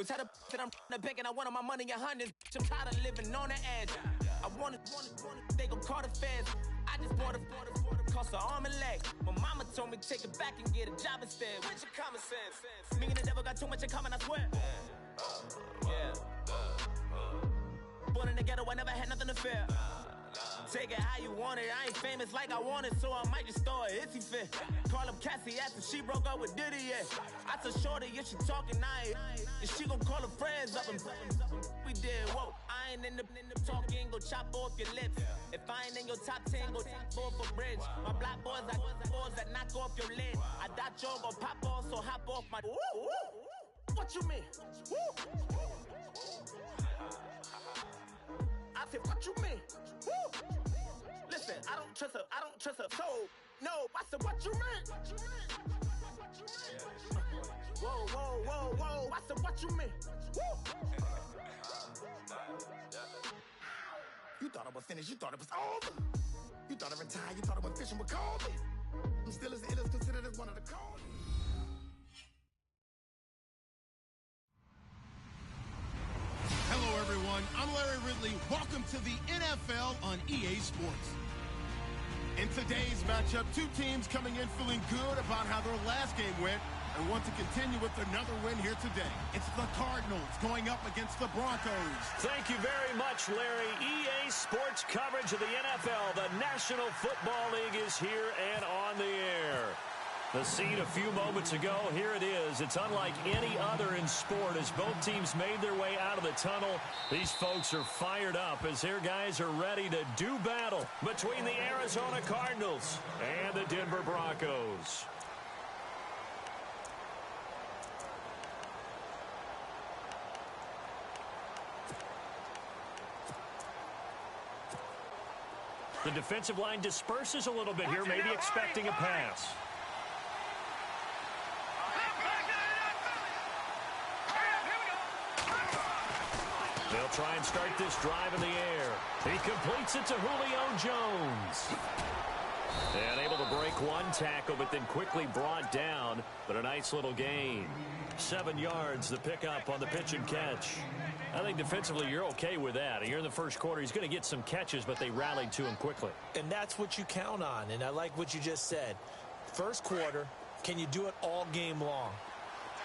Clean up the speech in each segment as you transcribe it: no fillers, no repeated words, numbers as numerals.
Was had a that I'm the bank and I wanted my money in hundreds. I'm tired of living on the edge. I wanted, they gon' call the feds. I just bought a cost an arm and leg. My mama told me take it back and get a job instead. Where's your common sense? Me and the devil got too much in common, I swear. Yeah. Born in the ghetto, I never had nothing to fear. Take it how you want it. I ain't famous like I want it, so I might just throw a hissy fit. Call up Cassie after she broke up with Diddy, yeah. I told Shorty if she talking, I ain't. And she gon' call her friends up and we did, whoa. I ain't in the talking, go chop off your lips. If I ain't in your top 10, go top 4 for bridge. My black boys, I got boys that knock off your lid. I thought y'all gon' pop off, so hop off my. What you mean? I said, what you mean? Listen, I don't trust her, so, no, I said, what you mean? Whoa, I said, what you mean? You thought I was finished, you thought it was over. You thought I retired, you thought I went fishing with Kobe. I'm still as ill as considered as one of the cold. Hello, everyone. I'm Larry Ridley. Welcome to the NFL on EA Sports. In today's matchup, two teams coming in feeling good about how their last game went and want to continue with another win here today. It's the Cardinals going up against the Broncos. Thank you very much, Larry. EA Sports coverage of the NFL. The National Football League is here and on the air. The scene a few moments ago, here it is. It's unlike any other in sport as both teams made their way out of the tunnel. These folks are fired up as their guys are ready to do battle between the Arizona Cardinals and the Denver Broncos. The defensive line disperses a little bit here, maybe expecting a pass. They'll try and start this drive in the air. He completes it to Julio Jones. And able to break one tackle, but then quickly brought down. But a nice little gain. 7 yards, the pickup on the pitch and catch. I think defensively you're okay with that. Here in the first quarter, he's going to get some catches, but they rallied to him quickly. And that's what you count on, and I like what you just said. First quarter, can you do it all game long?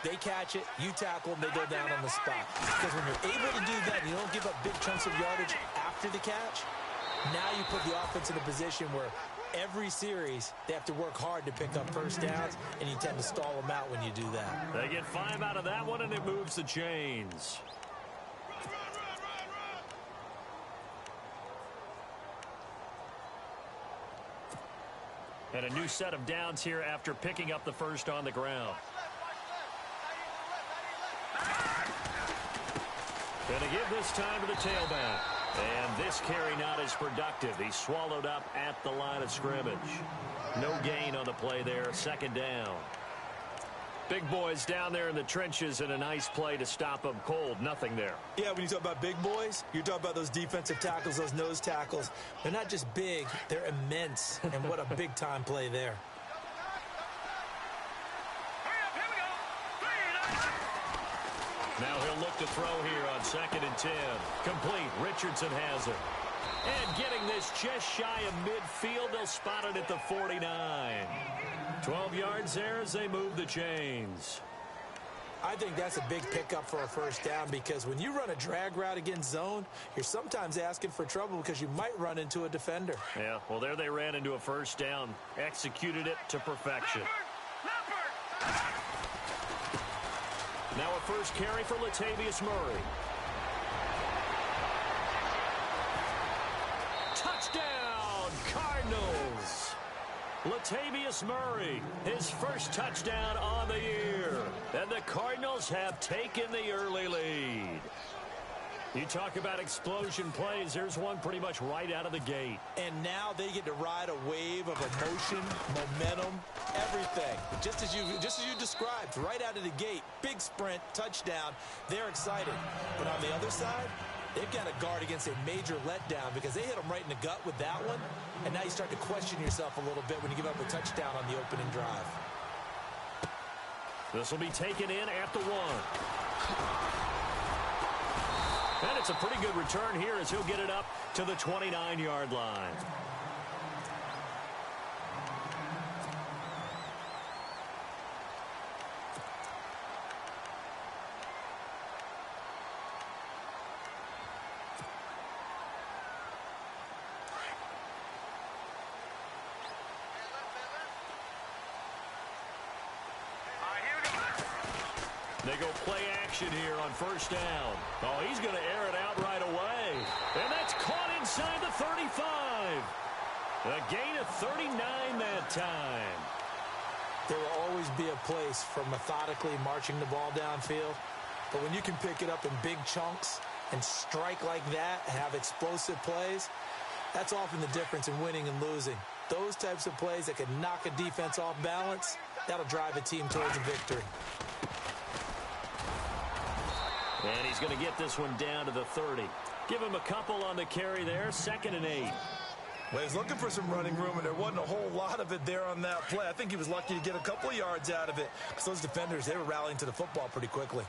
They catch it, you tackle them, they go down on the spot. Because when you're able to do that, you don't give up big chunks of yardage after the catch. Now you put the offense in a position where every series they have to work hard to pick up first downs, and you tend to stall them out when you do that. They get 5 out of that one, and it moves the chains. And a new set of downs here after picking up the first on the ground. Going to give this time to the tailback. And this carry not as productive. He's swallowed up at the line of scrimmage. No gain on the play there. Second down. Big boys down there in the trenches, and a nice play to stop them cold. Nothing there. Yeah, when you talk about big boys, you're talking about those defensive tackles, those nose tackles. They're not just big, they're immense. And what a big-time play there. Now he'll look to throw here on 2nd and 10. Complete. Richardson has it. And getting this just shy of midfield, they'll spot it at the 49. 12 yards there as they move the chains. I think that's a big pickup for a first down because when you run a drag route against zone, you're sometimes asking for trouble because you might run into a defender. Yeah, well, there they ran into a first down. Executed it to perfection. Now a first carry for Latavius Murray. Touchdown, Cardinals! Latavius Murray, his first touchdown on the year. And the Cardinals have taken the early lead. You talk about explosion plays. There's one pretty much right out of the gate. And now they get to ride a wave of emotion, momentum, everything. Just as you described, right out of the gate, big sprint, touchdown. They're excited. But on the other side, they've got to guard against a major letdown because they hit them right in the gut with that one. And now you start to question yourself a little bit when you give up a touchdown on the opening drive. This will be taken in at the 1. And it's a pretty good return here as he'll get it up to the 29-yard line. They go play action here on first down. Oh, he's going to air it out right away. And that's caught inside the 35. A gain of 39 that time. There will always be a place for methodically marching the ball downfield. But when you can pick it up in big chunks and strike like that, have explosive plays, that's often the difference in winning and losing. Those types of plays that can knock a defense off balance, that'll drive a team towards a victory. And he's going to get this one down to the 30. Give him a couple on the carry there, 2nd and 8. Well, he's looking for some running room, and there wasn't a whole lot of it there on that play. I think he was lucky to get a couple of yards out of it because those defenders, they were rallying to the football pretty quickly.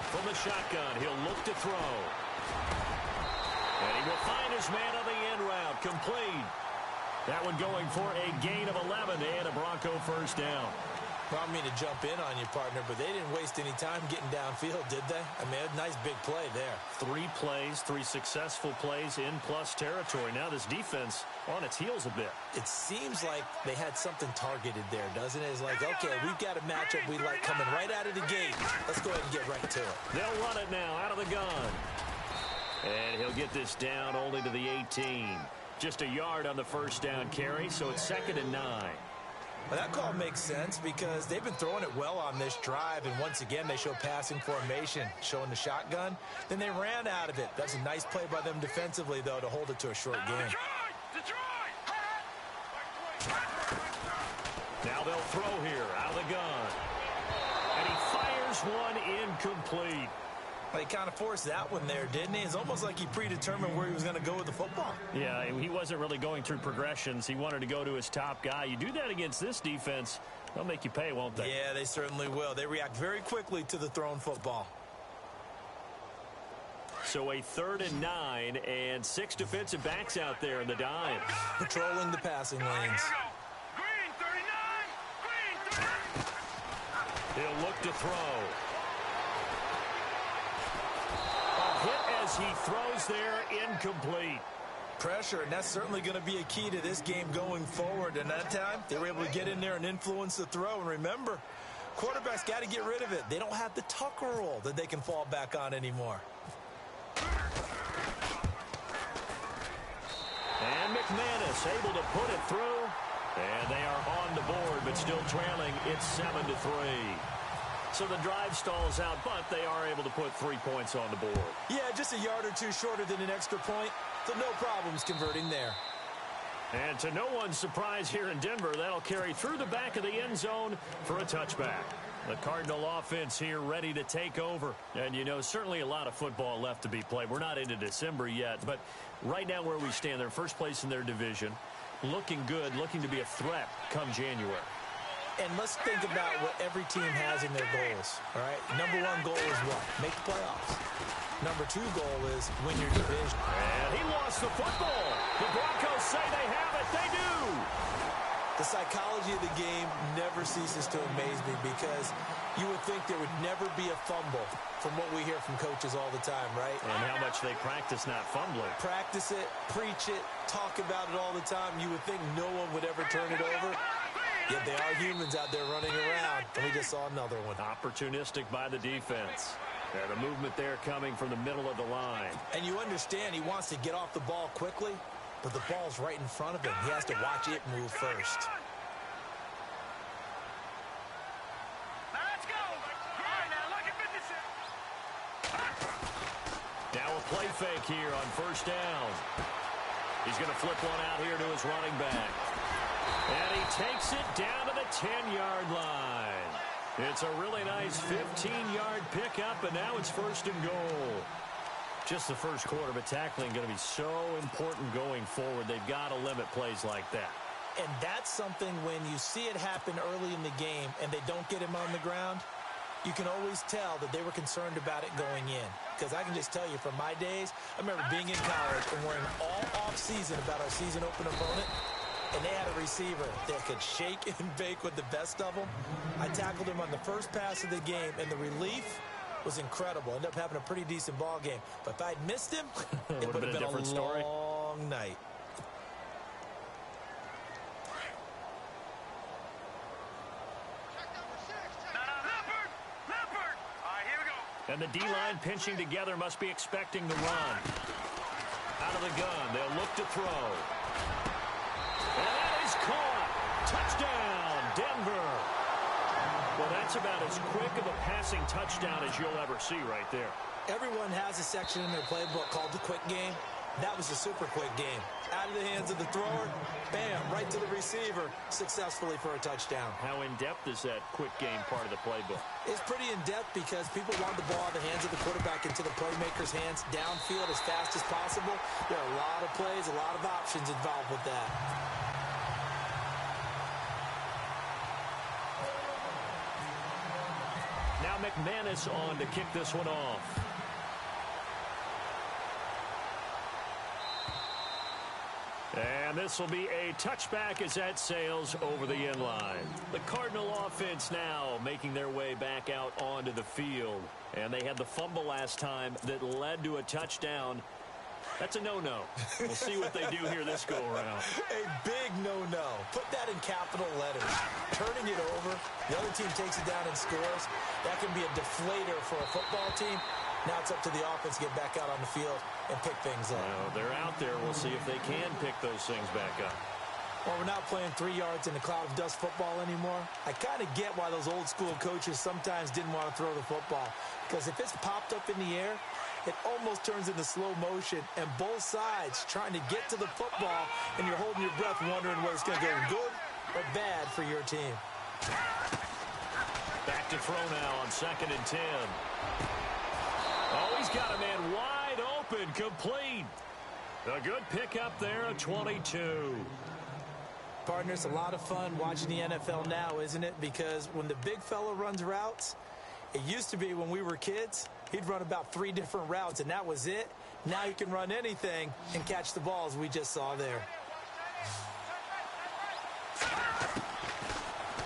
From the shotgun, he'll look to throw. And he will find his man on the end route, complete. That one going for a gain of 11 and a Bronco first down. Well, I mean to jump in on you, partner, but they didn't waste any time getting downfield, did they? I mean, a nice big play there. 3 plays, 3 successful plays in plus territory. Now this defense on its heels a bit. It seems like they had something targeted there, doesn't it? It's like, okay, we've got a matchup we like coming right out of the gate. Let's go ahead and get right to it. They'll run it now out of the gun. And he'll get this down only to the 18. Just a yard on the first down carry, so it's 2nd and 9. Well, that call makes sense because they've been throwing it well on this drive, and once again, they show passing formation, showing the shotgun. Then they ran out of it. That's a nice play by them defensively, though, to hold it to a short game. Now they'll throw here out of the gun. And he fires one incomplete. Well, he kind of forced that one there, didn't he? It's almost like he predetermined where he was going to go with the football. Yeah, he wasn't really going through progressions. He wanted to go to his top guy. You do that against this defense, they'll make you pay, won't they? Yeah, they certainly will. They react very quickly to the thrown football. So a 3rd and 9 and 6 defensive backs out there in the dime. Patrolling the passing lanes. He'll look to throw. As he throws there, incomplete. Pressure, and that's certainly going to be a key to this game going forward. And that time, they were able to get in there and influence the throw. And remember, quarterbacks got to get rid of it. They don't have the tuck roll that they can fall back on anymore. And McManus able to put it through. And they are on the board, but still trailing. It's 7-3. So the drive stalls out, but they are able to put 3 points on the board. Yeah, just a yard or two shorter than an extra point, so no problems converting there. And to no one's surprise here in Denver, that'll carry through the back of the end zone for a touchback. The Cardinal offense here ready to take over. And, you know, certainly a lot of football left to be played. We're not into December yet, but right now where we stand, they're first place in their division, looking good, looking to be a threat come January. And let's think about what every team has in their goals, all right? Number 1 goal is what? Make the playoffs. Number 2 goal is win your division. And he lost the football. The Broncos say they have it. They do. The psychology of the game never ceases to amaze me because you would think there would never be a fumble from what we hear from coaches all the time, right? And how much they practice not fumbling. Practice it, preach it, talk about it all the time. You would think no one would ever turn it over. Yet they are humans out there running around, and we just saw another one. Opportunistic by the defense. And the movement there coming from the middle of the line. And you understand he wants to get off the ball quickly, but the ball's right in front of him. He has to watch it move first. Let's go. All right, now look at this. Now a play fake here on first down. He's going to flip one out here to his running back. And he takes it down to the 10-yard line. It's a really nice 15-yard pickup, and now it's 1st and goal. Just the first quarter, but tackling going to be so important going forward. They've got to limit plays like that. And that's something when you see it happen early in the game and they don't get him on the ground, you can always tell that they were concerned about it going in. Because I can just tell you from my days, I remember being in college and worrying all off-season about our season open opponent, and they had a receiver that could shake and bake with the best of them. I tackled him on the first pass of the game, and the relief was incredible. Ended up having a pretty decent ball game. But if I'd missed him, it would have been a different story. Long night. And the D-line pinching together must be expecting the run. Out of the gun, they'll look to throw. And that is caught. Touchdown, Denver. Well, that's about as quick of a passing touchdown as you'll ever see right there. Everyone has a section in their playbook called the quick game. That was a super quick game. Out of the hands of the thrower, bam, right to the receiver, successfully for a touchdown. How in-depth is that quick game part of the playbook? It's pretty in-depth because people want the ball out of the hands of the quarterback into the playmaker's hands downfield as fast as possible. There are a lot of plays, a lot of options involved with that. Now McManus on to kick this one off. And this will be a touchback as that sails over the end line. The Cardinal offense now making their way back out onto the field. And they had the fumble last time that led to a touchdown. That's a no-no. We'll see what they do here this go-around. A big no-no. Put that in capital letters. Turning it over, the other team takes it down and scores. That can be a deflator for a football team. Now it's up to the offense to get back out on the field and pick things up. Well, they're out there. We'll see if they can pick those things back up. Well, we're not playing 3 yards in a cloud of dust football anymore. I kind of get why those old-school coaches sometimes didn't want to throw the football. Because if it's popped up in the air, it almost turns into slow motion, and both sides trying to get to the football, and you're holding your breath wondering whether it's going to go good or bad for your team. Back to throw now on 2nd and 10. Oh, he's got a man wide open, complete. A good pickup there, a 22. Partner, it's a lot of fun watching the NFL now, isn't it? Because when the big fella runs routes, it used to be when we were kids, he'd run about 3 different routes, and that was it. Now he can run anything and catch the balls we just saw there.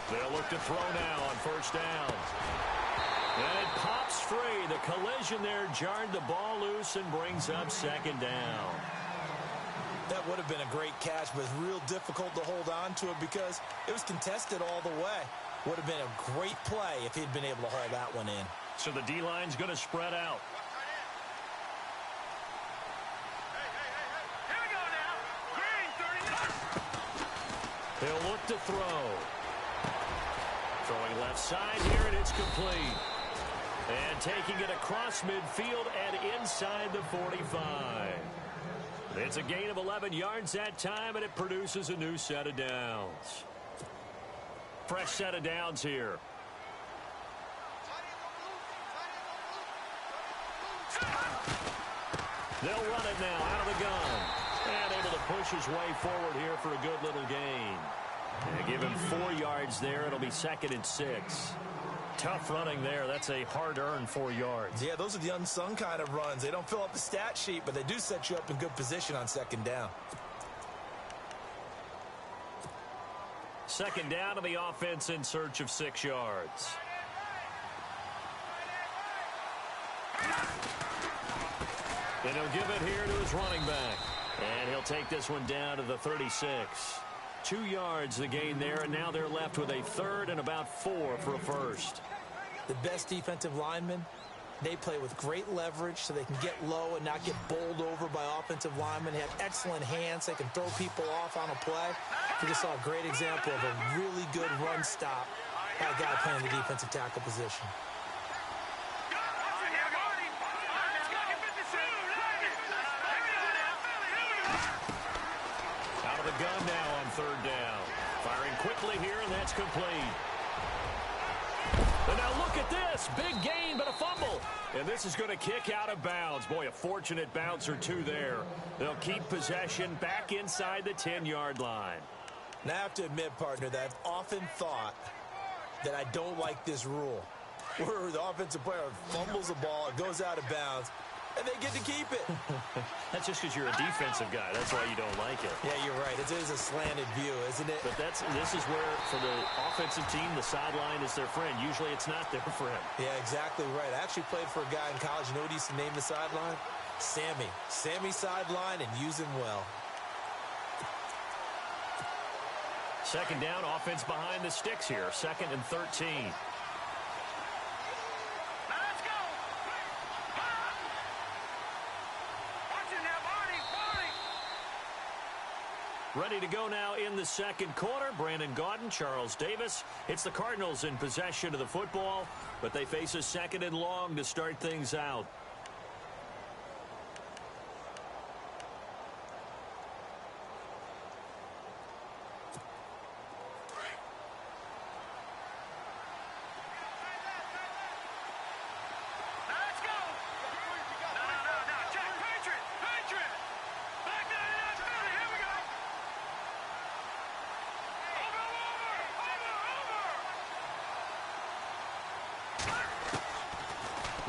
They'll look to throw now on 1st down. And it pops free. The collision there jarred the ball loose and brings up 2nd down. That would have been a great catch, but it's real difficult to hold on to it because it was contested all the way. Would have been a great play if he'd been able to haul that one in. So the D-line's going to spread out. Here we go now. Green, 30. He'll look to throw. Throwing left side here, and it's complete. And taking it across midfield and inside the 45. It's a gain of 11 yards that time, and it produces a new set of downs. Fresh set of downs here. They'll run it now out of the gun. And able to push his way forward here for a good little gain. And give him 4 yards there. It'll be 2nd and 6. Tough running there. That's a hard-earned 4 yards. Yeah, those are the unsung kind of runs. They don't fill up the stat sheet, but they do set you up in good position on 2nd down. 2nd down to the offense in search of 6 yards. And he'll give it here to his running back. And he'll take this one down to the 36. 2 yards the gain there, and now they're left with a 3rd and about 4 for a first. The best defensive linemen, they play with great leverage so they can get low and not get bowled over by offensive linemen. They have excellent hands. They can throw people off on a play. We just saw a great example of a really good run stop by a guy playing the defensive tackle position. Out of the gun now on 3rd down. Firing quickly here, and that's complete. And now look at this. Big gain, but a fumble. And this is going to kick out of bounds. Boy, a fortunate bounce or two there. They'll keep possession back inside the 10-yard line. And I have to admit, partner, that I've often thought that I don't like this rule, where the offensive player fumbles the ball, it goes out of bounds, and they get to keep it. That's just because you're a defensive guy. That's why you don't like it. Yeah, you're right. It is a slanted view, isn't it? But this is where, for the offensive team, the sideline is their friend. Usually it's not their friend. Yeah, exactly right. I actually played for a guy in college. You know what he used to name the sideline? Sammy. Sammy sideline, and use him well. Second down, offense behind the sticks here. 2nd and 13. Ready to go now in the second quarter. Brandon Gaudin, Charles Davis. It's the Cardinals in possession of the football, but they face a 2nd and long to start things out.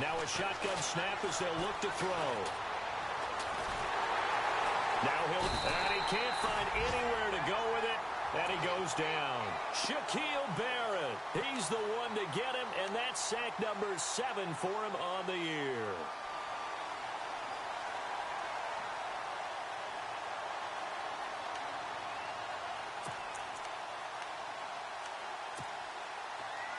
Now a shotgun snap as they'll look to throw. Now and he can't find anywhere to go with it, and he goes down. Shaquille Barrett, he's the one to get him, and that's sack number 7 for him on the year.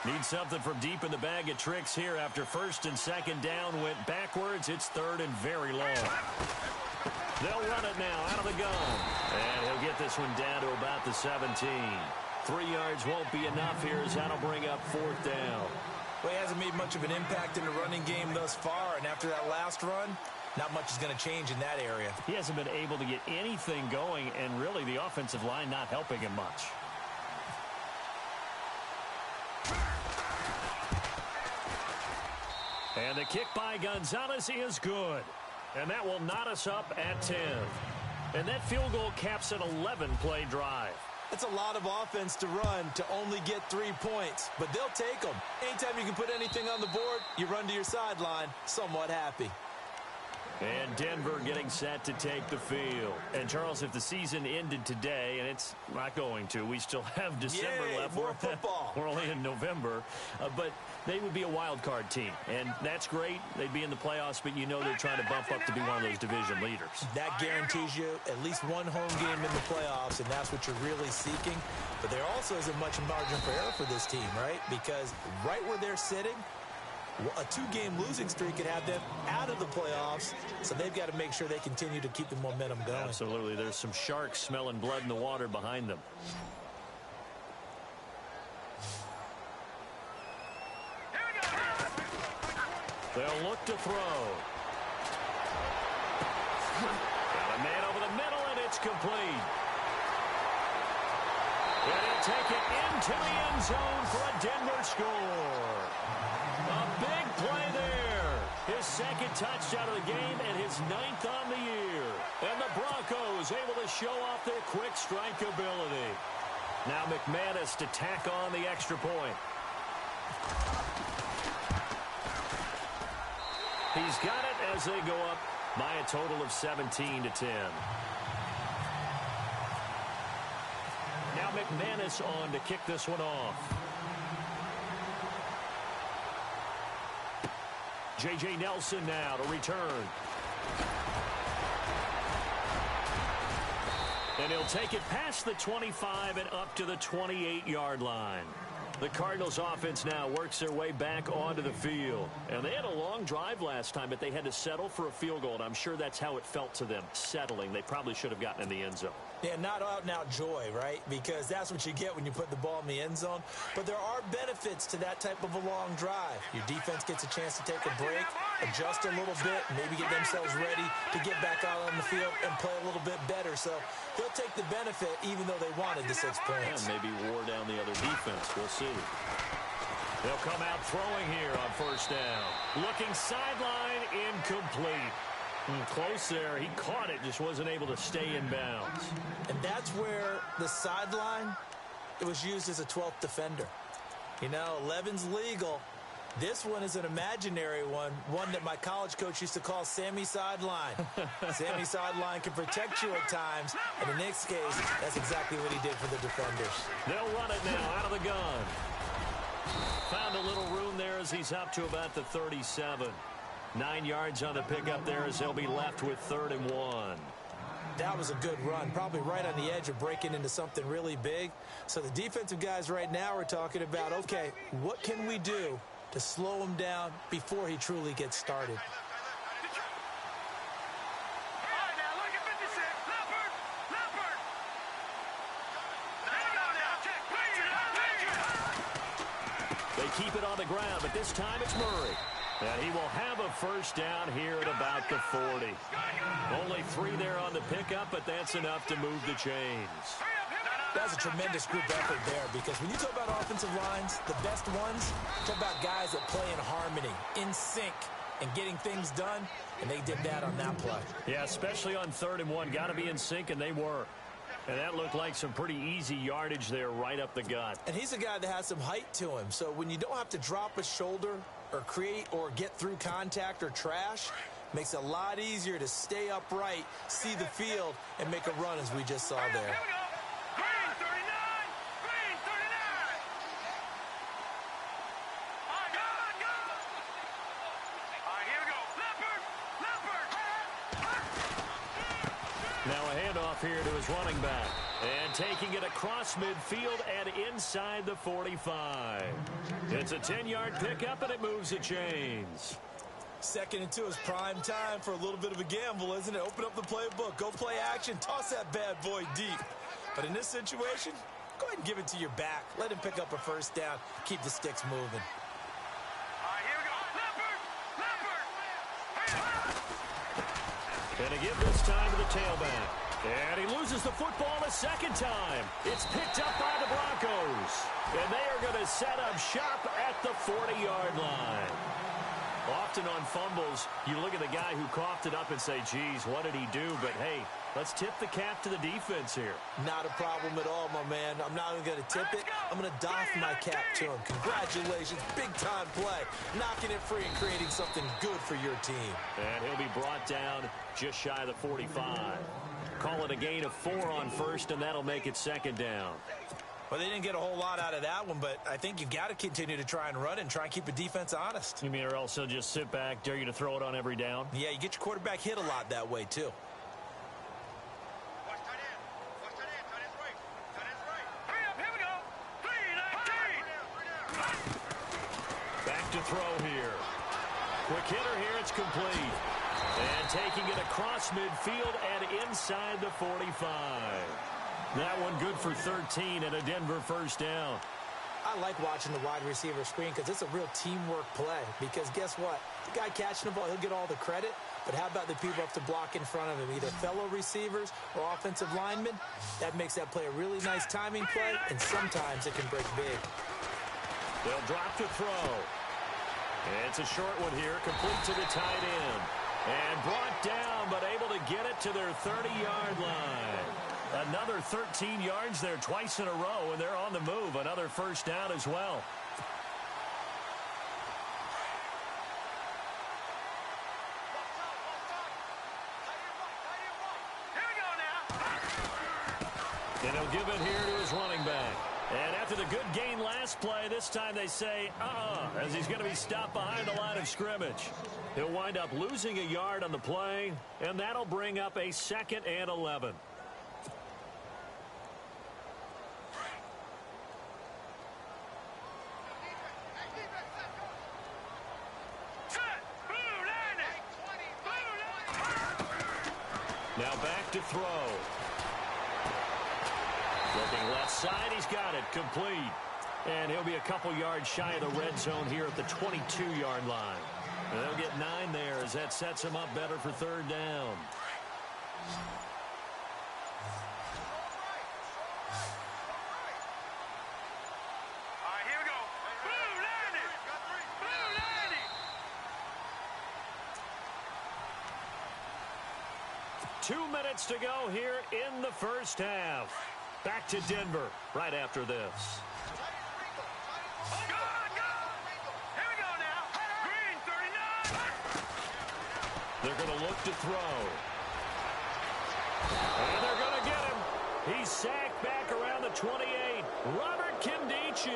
Need something from deep in the bag of tricks here after 1st and 2nd down went backwards. It's 3rd and very long. They'll run it now out of the gun. And he'll get this one down to about the 17. 3 yards won't be enough here as that'll bring up 4th down. Well, he hasn't made much of an impact in the running game thus far, and after that last run, not much is going to change in that area. He hasn't been able to get anything going, and really the offensive line not helping him much. And the kick by Gonzalez is good. And that will knot us up at 10. And that field goal caps an 11-play drive. That's a lot of offense to run to only get 3 points, but they'll take them. Anytime you can put anything on the board, you run to your sideline somewhat happy. And Denver getting set to take the field. And, Charles, if the season ended today, and it's not going to, we still have December left. More football. We're only in November. But they would be a wild card team. And that's great. They'd be in the playoffs, but you know they're trying to bump up to be one of those division leaders. That guarantees you at least one home game in the playoffs, and that's what you're really seeking. But there also isn't much margin for error for this team, right? Because right where they're sitting, a 2-game losing streak could have them out of the playoffs, so they've got to make sure they continue to keep the momentum going. Absolutely. There's some sharks smelling blood in the water behind them. They'll look to throw. Got a man over the middle, and it's complete. And he'll take it into the end zone for a Denver score. A big play there. His 2nd touchdown of the game and his 9th on the year. And the Broncos able to show off their quick strike ability. Now McManus to tack on the extra point. He's got it as they go up by a total of 17-10. Now McManus on to kick this one off. J.J. Nelson now to return. And he'll take it past the 25 and up to the 28-yard line. The Cardinals offense now works their way back onto the field. And they had a long drive last time, but they had to settle for a field goal. And I'm sure that's how it felt to them, settling. They probably should have gotten in the end zone. Yeah, not out-and-out joy, right? Because that's what you get when you put the ball in the end zone. But there are benefits to that type of a long drive. Your defense gets a chance to take a break, adjust a little bit, maybe get themselves ready to get back out on the field and play a little bit better. So they'll take the benefit even though they wanted the 6 points. And maybe wore down the other defense. We'll see. They'll come out throwing here on 1st down. Looking sideline, incomplete. Close there. He caught it, just wasn't able to stay in bounds. And that's where the sideline, it was used as a 12th defender. You know, 11's legal. This one is an imaginary one that my college coach used to call Sammy Sideline. Sammy Sideline can protect you at times, and in this case, that's exactly what he did for the defenders. They'll run it now out of the gun. Found a little room there as he's up to about the 37. 9 yards on the pickup there as they'll be left with 3rd and 1. That was a good run, probably right on the edge of breaking into something really big. So the defensive guys right now are talking about, okay, what can we do to slow him down before he truly gets started? They keep it on the ground, but this time it's Murray. And he will have a first down here at about the 40. Only 3 there on the pickup, but that's enough to move the chains. That's a tremendous group effort there, because when you talk about offensive lines, the best ones, talk about guys that play in harmony, in sync, and getting things done, and they did that on that play. Yeah, especially on 3rd and 1. Got to be in sync, and they were. And that looked like some pretty easy yardage there right up the gut. And he's a guy that has some height to him, so when you don't have to drop a shoulder or create or get through contact or trash, makes it a lot easier to stay upright, see the field, and make a run as we just saw there. Now a handoff here to his running back. And taking it across midfield and inside the 45. It's a 10-yard pickup, and it moves the chains. 2nd and 2 is prime time for a little bit of a gamble, isn't it? Open up the playbook, go play action, toss that bad boy deep. But in this situation, go ahead and give it to your back. Let him pick up a first down, keep the sticks moving. And to give this time to the tailback. And he loses the football a second time. It's picked up by the Broncos. And they are going to set up shop at the 40-yard line. Often on fumbles, you look at the guy who coughed it up and say, geez, what did he do? But, hey, let's tip the cap to the defense here. Not a problem at all, my man. I'm not even going to tip it. I'm going to doff my cap to him. Congratulations. Big-time play. Knocking it free and creating something good for your team. And he'll be brought down just shy of the 45. Call it a gain of 4 on first, and that'll make it 2nd down. Well, they didn't get a whole lot out of that one, but I think you got to continue to try and run and try and keep the defense honest. You mean or else he'll just sit back, dare you to throw it on every down? Yeah, you get your quarterback hit a lot that way, too. Back to throw here. Quick hitter here, it's complete. And taking it across midfield and inside the 45. That one good for 13 and a Denver first down. I like watching the wide receiver screen because it's a real teamwork play. Because guess what? The guy catching the ball, he'll get all the credit. But how about the people up to block in front of him, either fellow receivers or offensive linemen? That makes that play a really nice timing play, and sometimes it can break big. They'll drop to throw. It's a short one here, complete to the tight end. And brought down, but able to get it to their 30-yard line. Another 13 yards there twice in a row, and they're on the move. Another first down as well. And he'll give it here to his running back. And after the good gain last play, this time they say, as he's going to be stopped behind the line of scrimmage. He'll wind up losing a yard on the play, and that'll bring up a 2nd and 11. Now back to throw. Looking left side, he's got it, complete. And he'll be a couple yards shy of the red zone here at the 22-yard line. And they'll get 9 there as that sets him up better for 3rd down. 2 minutes to go here in the first half. Back to Denver right after this. Go! Here we go now. Green, 39. They're going to look to throw. And they're going to get him. He's sacked back around the 28. Robert Kimdichie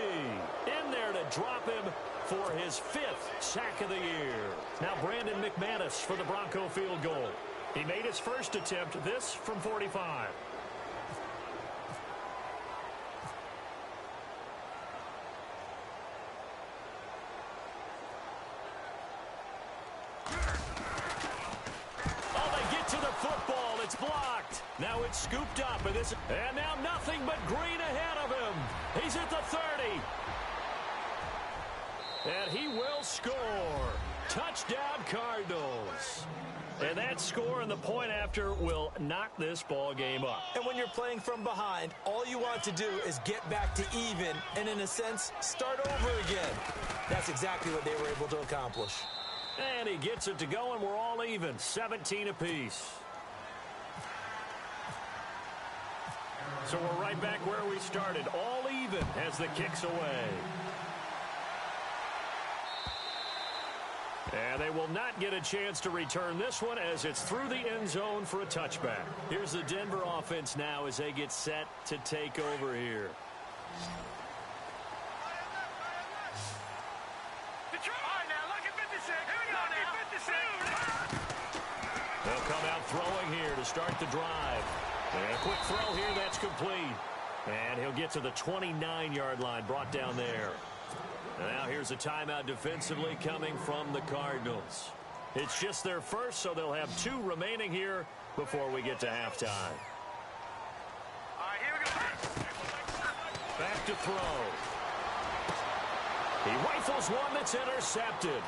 in there to drop him for his 5th sack of the year. Now Brandon McManus for the Bronco field goal. He made his first attempt, this from 45. Football, it's blocked. Now it's scooped up, and now nothing but green ahead of him. He's at the 30. And he will score. Touchdown, Cardinals. And that score and the point after will knock this ball game up. And when you're playing from behind, all you want to do is get back to even and, in a sense, start over again. That's exactly what they were able to accomplish. And he gets it to go, and we're all even, 17 apiece. So we're right back where we started, all even as the kick's away. And they will not get a chance to return this one as it's through the end zone for a touchback. Here's the Denver offense now as they get set to take over here. They'll come out throwing here to start the drive. And a quick throw here, that's complete. And he'll get to the 29-yard line, brought down there. And now here's a timeout defensively coming from the Cardinals. It's just their first, so they'll have 2 remaining here before we get to halftime. All right, here we go. Back to throw. He rifles one that's intercepted.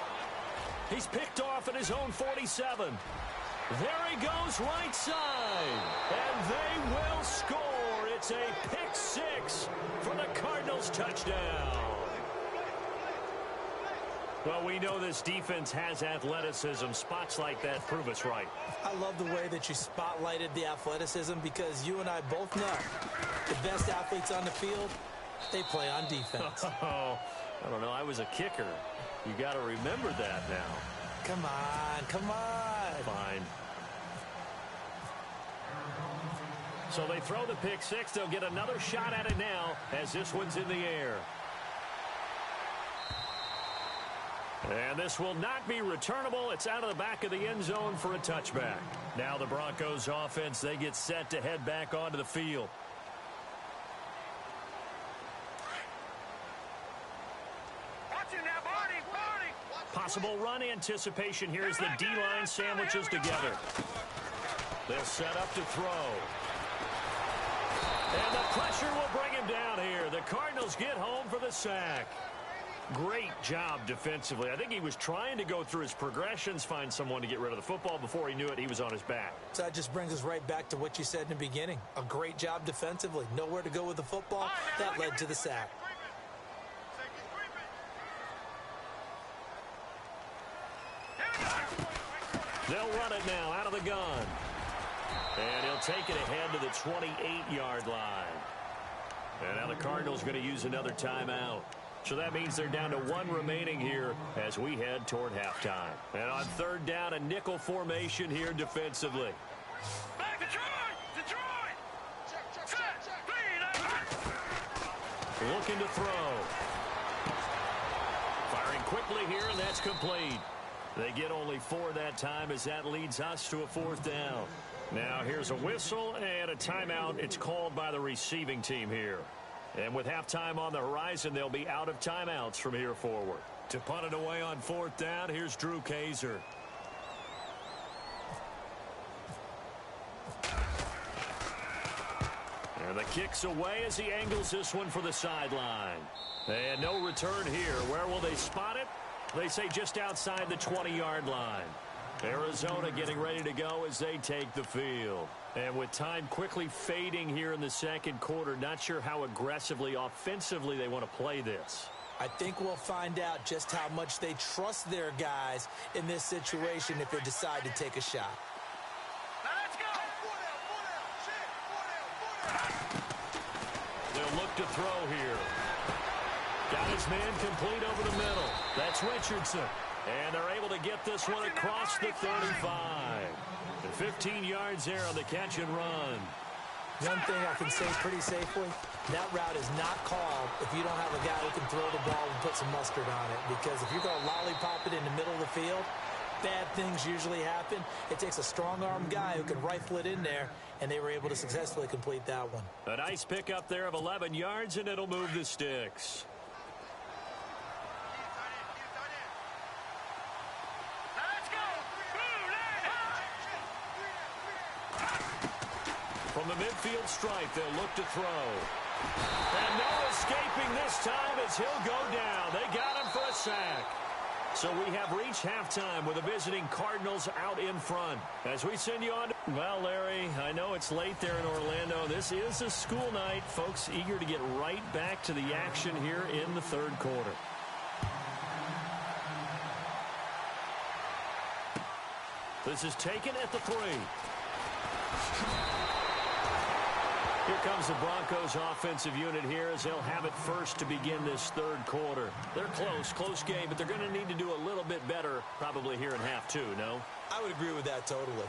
He's picked off at his own 47. There he goes right side. And they will score. It's a pick 6 for the Cardinals touchdown. Well, we know this defense has athleticism. Spots like that prove us right. I love the way that you spotlighted the athleticism because you and I both know the best athletes on the field, they play on defense. Oh, I don't know. I was a kicker. You got to remember that now. Come on, come on. Fine. So they throw the pick 6. They'll get another shot at it now as this one's in the air. And this will not be returnable. It's out of the back of the end zone for a touchback. Now the Broncos offense, they get set to head back onto the field. Possible run anticipation here as the D-line sandwiches together. They'll set up to throw. And the pressure will bring him down here. The Cardinals get home for the sack. Great job defensively. I think he was trying to go through his progressions, find someone to get rid of the football. Before he knew it, he was on his back. So that just brings us right back to what you said in the beginning. A great job defensively. Nowhere to go with the football. That led to the sack. They'll run it now out of the gun. And he'll take it ahead to the 28-yard line. And now the Cardinals going to use another timeout. So that means they're down to 1 remaining here as we head toward halftime. And on 3rd down, a nickel formation here defensively. Back to Detroit! Set! Looking to throw. Firing quickly here, and that's complete. They get only 4 that time as that leads us to a 4th down. Now here's a whistle and a timeout. It's called by the receiving team here. And with halftime on the horizon, they'll be out of timeouts from here forward. To punt it away on 4th down, here's Drew Kaiser. And the kick's away as he angles this one for the sideline. And no return here. Where will they spot it? They say just outside the 20-yard line. Arizona getting ready to go as they take the field. And with time quickly fading here in the 2nd quarter, not sure how aggressively, offensively they want to play this. I think we'll find out just how much they trust their guys in this situation if they decide to take a shot. Now let's go! look to throw here. Got his man complete over the middle. That's Richardson. And they're able to get this one across the 35. And 15 yards there on the catch and run. One thing I can say pretty safely, that route is not called if you don't have a guy who can throw the ball and put some mustard on it. Because if you're going to lollipop it in the middle of the field, bad things usually happen. It takes a strong-arm guy who can rifle it in there, and they were able to successfully complete that one. A nice pickup there of 11 yards, and it'll move the sticks. From the midfield stripe, they'll look to throw. And no escaping this time as he'll go down. They got him for a sack. So we have reached halftime with the visiting Cardinals out in front. As we send you on. Well, Larry, I know it's late there in Orlando. This is a school night. Folks eager to get right back to the action here in the third quarter. This is taken at the 3. Here comes the Broncos offensive unit here as they'll have it first to begin this third quarter. They're close game, but they're going to need to do a little bit better probably here in half 2, no? I would agree with that totally.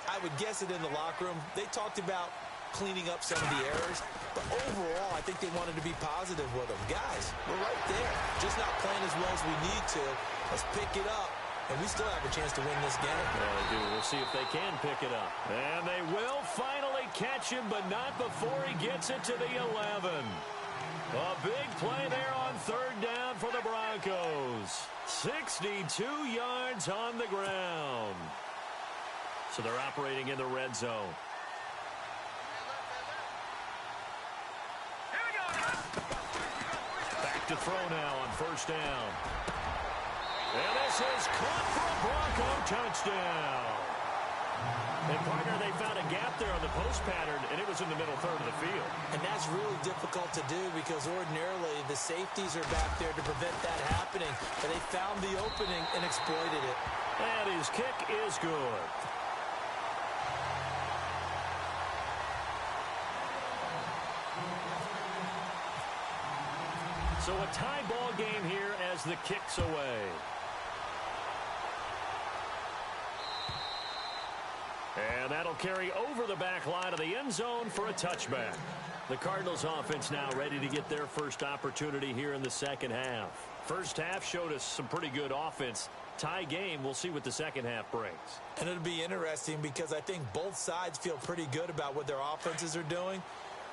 I would guess it in the locker room. They talked about cleaning up some of the errors, but overall, I think they wanted to be positive with them. Guys, we're right there. Just not playing as well as we need to. Let's pick it up. And we still have a chance to win this game. Yeah, they do. We'll see if they can pick it up. And they will finally catch him, but not before he gets it to the 11. A big play there on third down for the Broncos. 62 yards on the ground. So they're operating in the red zone. Back to throw now on first down. And this is caught for a Bronco touchdown. And, partner, they found a gap there on the post pattern, and it was in the middle third of the field. And that's really difficult to do because ordinarily the safeties are back there to prevent that happening. But they found the opening and exploited it. And his kick is good. So a tie ball game here as the kick's away. And that'll carry over the back line of the end zone for a touchback. The Cardinals offense now ready to get their first opportunity here in the second half. First half showed us some pretty good offense. Tie game, we'll see what the second half brings. And it'll be interesting because I think both sides feel pretty good about what their offenses are doing.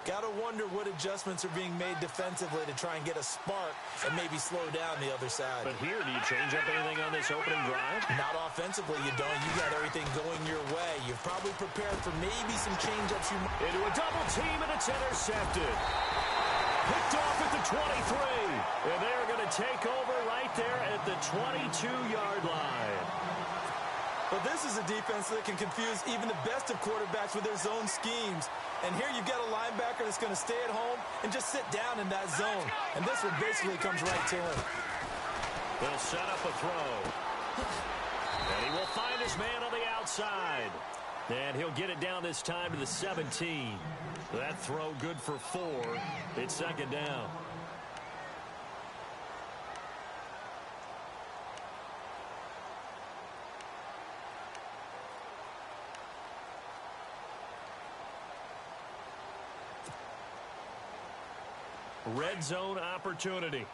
Got to wonder what adjustments are being made defensively to try and get a spark and maybe slow down the other side. But here, do you change up anything on this opening drive? Not offensively, you don't. You got everything going your way. You've probably prepared for maybe some change-ups. Into a double team, and it's intercepted. Picked off at the 23. And they're going to take over right there at the 22-yard line. But this is a defense that can confuse even the best of quarterbacks with their zone schemes. And here you've got a linebacker that's going to stay at home and just sit down in that zone. And this one basically comes right to him. They'll set up a throw. And he will find his man on the outside. And he'll get it down this time to the 17. That throw good for 4. It's second down. Red zone opportunity.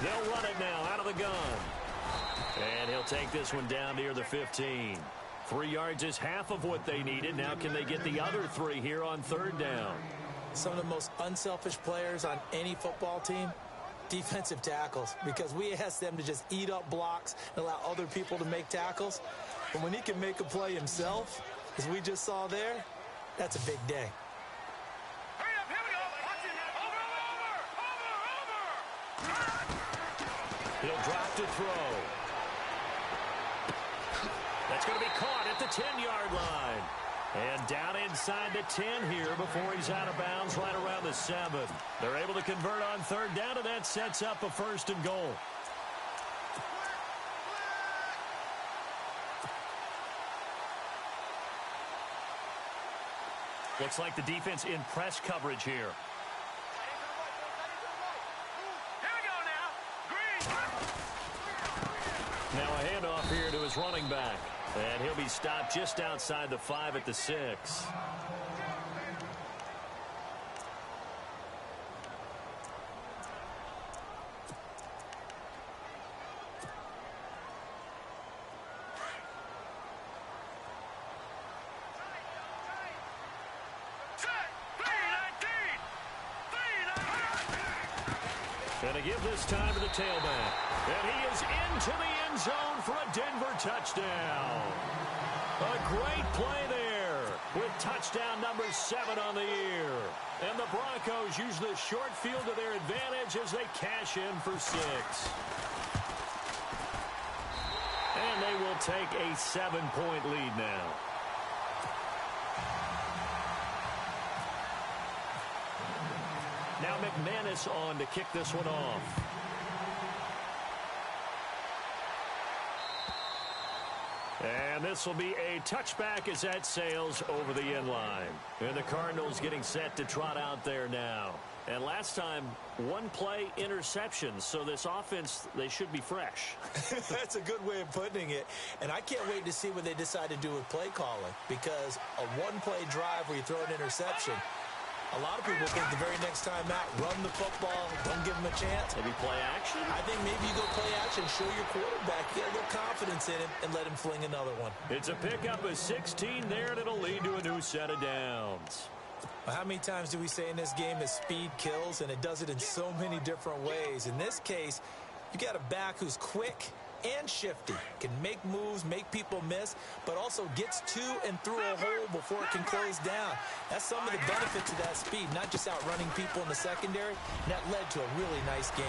They'll run it now out of the gun. And he'll take this one down near the 15. 3 yards is half of what they needed. Now can they get the other 3 here on third down? Some of the most unselfish players on any football team, defensive tackles, because we ask them to just eat up blocks and allow other people to make tackles. But when he can make a play himself, as we just saw there, that's a big day. Hurry up, here we go. Watch it. Over. He'll drop to throw. That's going to be caught at the 10-yard line. And down inside the 10 here before he's out of bounds right around the 7. They're able to convert on third down, and that sets up a first and goal. Looks like the defense in press coverage here. Here we go now. Green. Now a handoff here to his running back. And he'll be stopped just outside the 5 at the 6. And to give this time to the tailback. And he is into the end zone for a Denver touchdown. A great play there with touchdown number 7 on the year. And the Broncos use the short field to their advantage as they cash in for 6. And they will take a 7-point lead now. Now McManus on to kick this one off. And this will be a touchback as that sails over the end line. And the Cardinals getting set to trot out there now. And last time, 1 play interception. So this offense, they should be fresh. That's a good way of putting it. And I can't wait to see what they decide to do with play calling. Because a 1-play drive where you throw an interception, a lot of people think the very next time out, run the football, don't give them a chance. Maybe play action? I think maybe you go play action, show your quarterback, get a little confidence in him, and let him fling another one. It's a pickup of 16 there, and it'll lead to a new set of downs. Well, how many times do we say in this game that speed kills, and it does it in so many different ways? In this case, you got a back who's quick and shifty, can make moves, make people miss, but also gets to and through a hole before it can close down. That's some of the benefits of that speed, not just outrunning people in the secondary, and that led to a really nice game.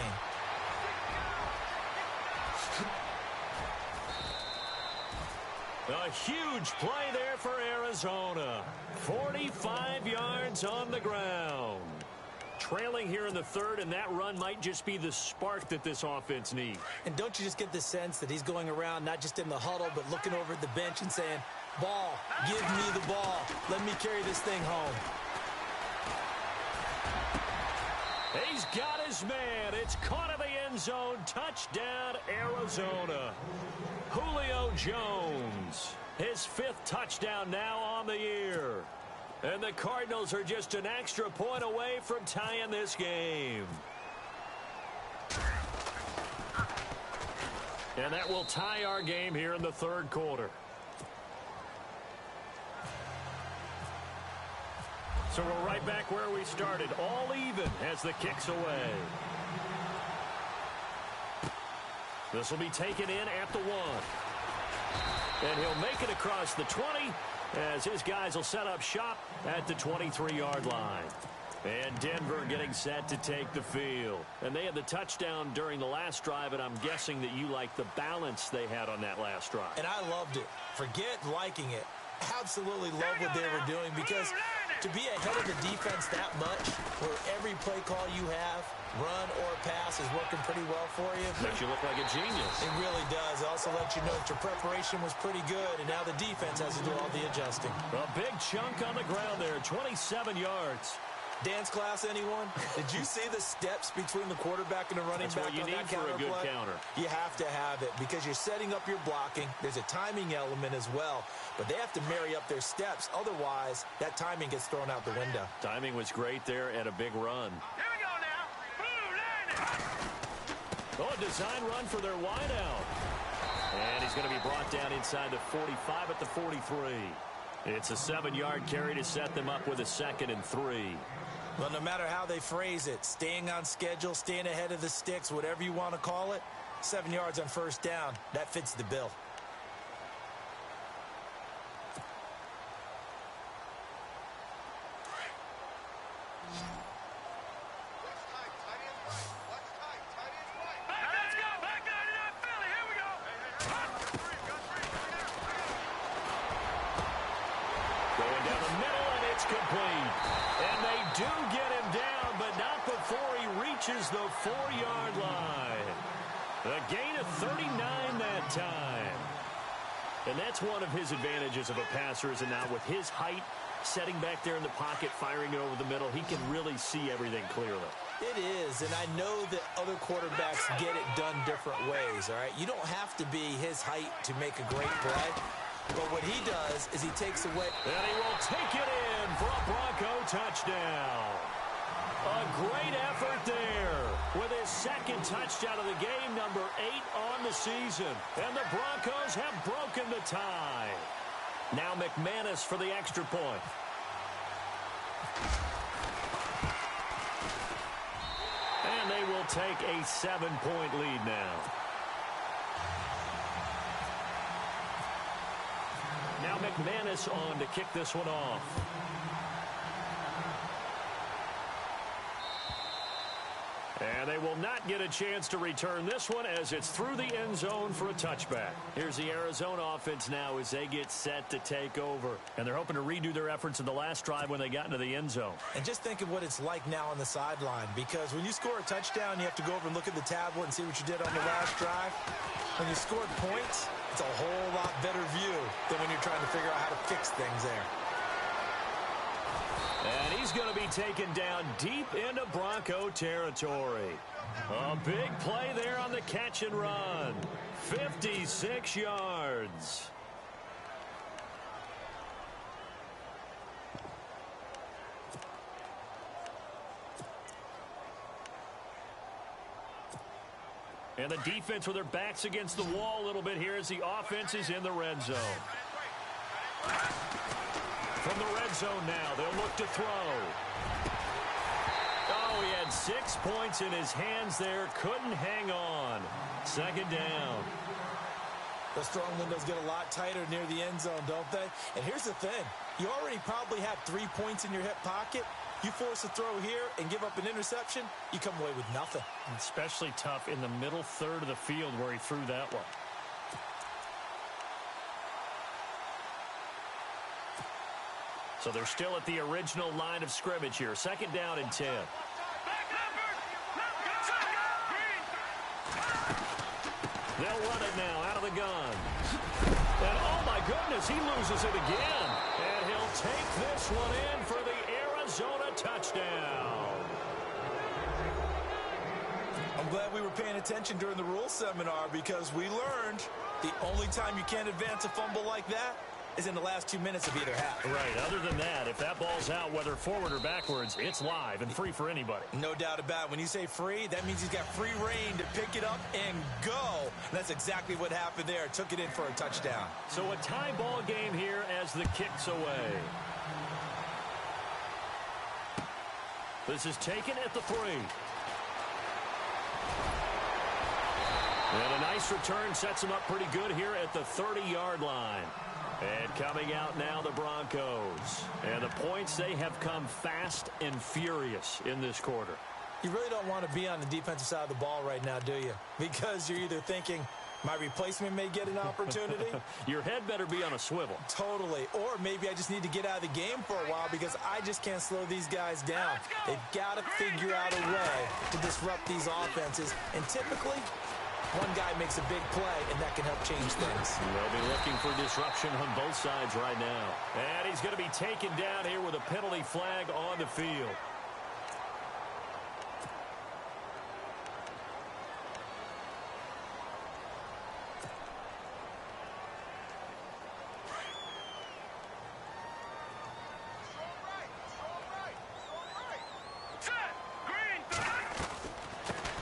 A huge play there for Arizona. 45 yards on the ground. Trailing here in the 3rd, and that run might just be the spark that this offense needs. And don't you just get the sense that he's going around not just in the huddle, but looking over at the bench and saying, ball, give me the ball. Let me carry this thing home. He's got his man. It's caught in the end zone. Touchdown, Arizona. Julio Jones, his 5th touchdown now on the year. And the Cardinals are just an extra point away from tying this game. And that will tie our game here in the 3rd quarter. So we're right back where we started, all even as the kick's away. This will be taken in at the 1. And he'll make it across the 20 as his guys will set up shop at the 23-yard line. And Denver getting set to take the field. And they had the touchdown during the last drive, and I'm guessing that you like the balance they had on that last drive. And I loved it. Forget liking it. Absolutely love what they were doing, because to be ahead of the defense that much, where every play call you have, run or pass, is working pretty well for you. Makes you look like a genius. It really does. It also lets you know that your preparation was pretty good, and now the defense has to do all the adjusting. A big chunk on the ground there, 27 yards. Dance class, anyone? Did you see the steps between the quarterback and the running back on that counter play? That's what you need for a good counter. You have to have it, because you're setting up your blocking. There's a timing element as well, but they have to marry up their steps. Otherwise, that timing gets thrown out the window. Timing was great there and a big run. Here we go now. Blue, landing. Oh, a design run for their wideout. And he's going to be brought down inside the 45 at the 43. It's a 7-yard carry to set them up with a 2nd and 3. Well, no matter how they phrase it, staying on schedule, staying ahead of the sticks, whatever you want to call it, 7 yards on 1st down, that fits the bill. Let's go. Back 99 Philly. Here we go. Going down the middle, and it's complete. And they do get him down, but not before he reaches the 4-yard line. A gain of 39 that time. And that's one of his advantages of a passer, is now with his height Setting back there in the pocket, firing it over the middle, he can really see everything clearly. It is, and I know that other quarterbacks get it done different ways, all right? You don't have to be his height to make a great play, but what he does is he takes away. And he will take it in for a Bronco touchdown. A great effort there with his second touchdown of the game, number 8 on the season. And the Broncos have broken the tie. Now McManus for the extra point. And they will take a 7-point lead now. Now McManus on to kick this one off. And they will not get a chance to return this one as it's through the end zone for a touchback. Here's the Arizona offense now as they get set to take over. And they're hoping to redo their efforts in the last drive when they got into the end zone. And just think of what it's like now on the sideline, because when you score a touchdown, you have to go over and look at the tablet and see what you did on the last drive. When you scored points, it's a whole lot better view than when you're trying to figure out how to fix things there. And he's going to be taken down deep into Bronco territory. A big play there on the catch and run. 56 yards. And the defense with their backs against the wall a little bit here as the offense is in the red zone. From the red zone now, they'll look to throw. Oh, he had 6 points in his hands there. Couldn't hang on. Second down. Those throwing windows get a lot tighter near the end zone, don't they? And here's the thing. You already probably have 3 points in your hip pocket. You force a throw here and give up an interception, you come away with nothing. Especially tough in the middle third of the field where he threw that one. So they're still at the original line of scrimmage here. Second down and 10. They'll run it now out of the gun. And oh my goodness, he loses it again. And he'll take this one in for the Arizona touchdown. I'm glad we were paying attention during the rules seminar, because we learned the only time you can't advance a fumble like that is in the last 2 minutes of either half. Right. Other than that, if that ball's out, whether forward or backwards, it's live and free for anybody. No doubt about it. When you say free, that means he's got free reign to pick it up and go. And that's exactly what happened there. Took it in for a touchdown. So a tie ball game here as the kick's away. This is taken at the 3. And a nice return sets him up pretty good here at the 30-yard line. And coming out now, the Broncos. And the points, they have come fast and furious in this quarter. You really don't want to be on the defensive side of the ball right now, do you? Because you're either thinking, my replacement may get an opportunity. Your head better be on a swivel. Totally. Or maybe I just need to get out of the game for a while because I just can't slow these guys down. They've got to figure out a way to disrupt these offenses. And typically, one guy makes a big play, and that can help change things. They'll be looking for disruption on both sides right now. And he's going to be taken down here with a penalty flag on the field.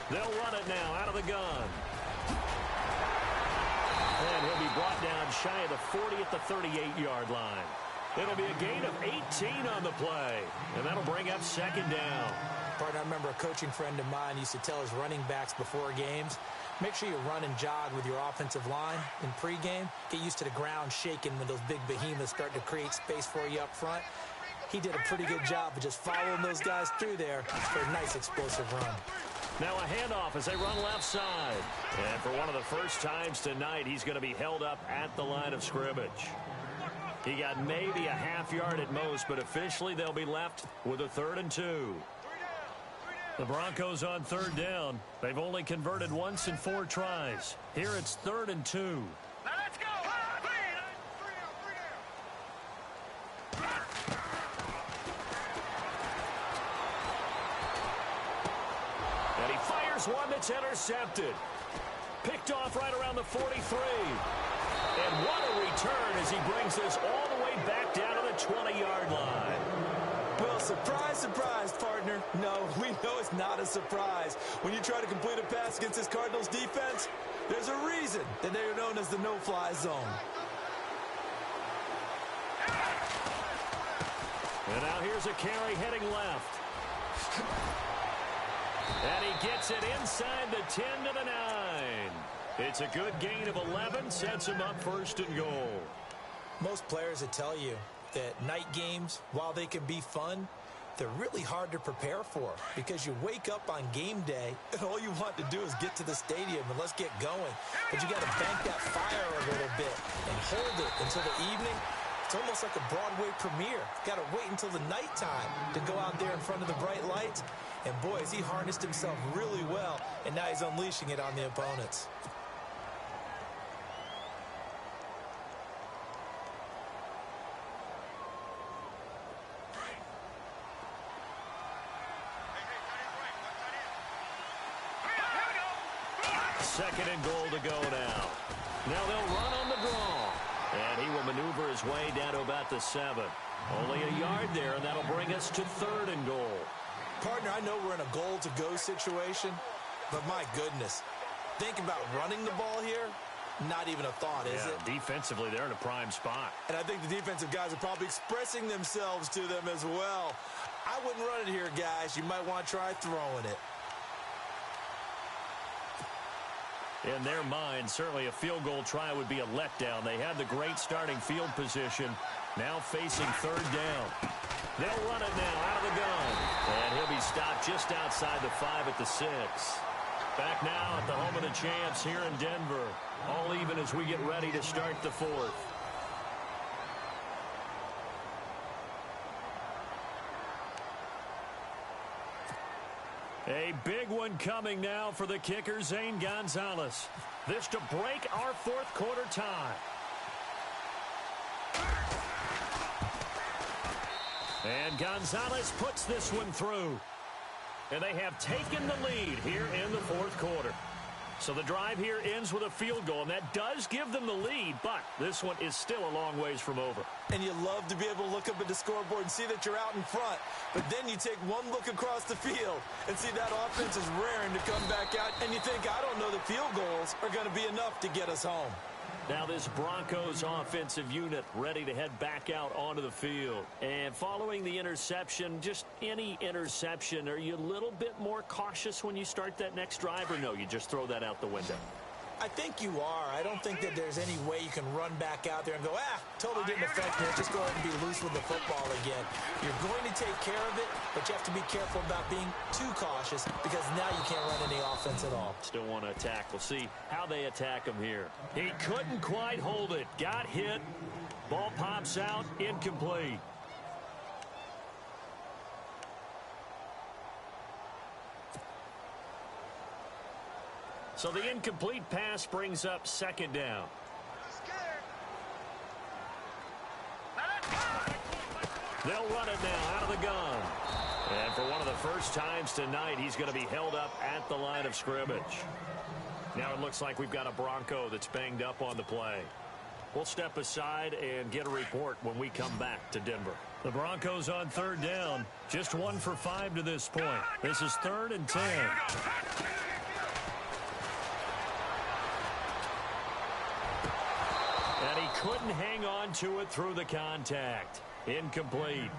They'll run it now out of the gun. And he'll be brought down shy of the 40 at the 38-yard line. It'll be a gain of 18 on the play. And that'll bring up second down. Partner, I remember a coaching friend of mine used to tell his running backs before games, make sure you run and jog with your offensive line in pregame. Get used to the ground shaking when those big behemoths start to create space for you up front. He did a pretty good job of just following those guys through there for a nice explosive run. Now a handoff as they run left side. And for one of the first times tonight, he's going to be held up at the line of scrimmage. He got maybe a half yard at most, but officially they'll be left with a 3rd and 2. The Broncos on 3rd down. They've only converted once in 4 tries. Here it's 3rd and 2. Now let's go. Here's one that's intercepted. Picked off right around the 43. And what a return as he brings this all the way back down to the 20-yard line. Well, surprise, surprise, partner. No, we know it's not a surprise. When you try to complete a pass against this Cardinals defense, there's a reason that they are known as the no-fly zone. And now here's a carry heading left. And he gets it inside the 10 to the 9. It's a good gain of 11, sets him up first and goal. Most players would tell you that night games, while they can be fun, they're really hard to prepare for because you wake up on game day and all you want to do is get to the stadium and let's get going. But you got to bank that fire a little bit and hold it until the evening. It's almost like a Broadway premiere. Got to wait until the nighttime to go out there in front of the bright lights. And boy, has he harnessed himself really well, and now he's unleashing it on the opponents. Second and goal to go now. Now they'll run on the draw. And he will maneuver his way down to about the 7. Only a yard there, and that'll bring us to third and goal. Partner, I know we're in a goal-to-go situation, but my goodness, think about running the ball here, not even a thought, is it? Defensively, they're in a prime spot. And I think the defensive guys are probably expressing themselves to them as well. I wouldn't run it here, guys. You might want to try throwing it. In their mind, certainly a field goal try would be a letdown. They had the great starting field position, now facing third down. They'll run it now out of the gun. And he'll be stopped just outside the 5 at the 6. Back now at the home of the champs here in Denver. All even as we get ready to start the 4th. A big one coming now for the kicker, Zane Gonzalez. This to break our 4th quarter tie. And Gonzalez puts this one through. And they have taken the lead here in the 4th quarter. So the drive here ends with a field goal, and that does give them the lead, but this one is still a long ways from over. And you love to be able to look up at the scoreboard and see that you're out in front, but then you take one look across the field and see that offense is raring to come back out, and you think, I don't know the field goals are going to be enough to get us home. Now this Broncos offensive unit ready to head back out onto the field. And following the interception, just any interception, are you a little bit more cautious when you start that next drive, or no, you just throw that out the window? I think you are. I don't think that there's any way you can run back out there and go, totally didn't affect me. Just go ahead and be loose with the football again. You're going to take care of it, but you have to be careful about being too cautious because now you can't run any offense at all. Still want to attack. We'll see how they attack him here. He couldn't quite hold it. Got hit. Ball pops out. Incomplete. So the incomplete pass brings up second down. They'll run it now out of the gun. And for one of the first times tonight, he's going to be held up at the line of scrimmage. Now it looks like we've got a Bronco that's banged up on the play. We'll step aside and get a report when we come back to Denver. The Broncos on third down. Just 1 for 5 to this point. This is 3rd and 10. And he couldn't hang on to it through the contact. Incomplete.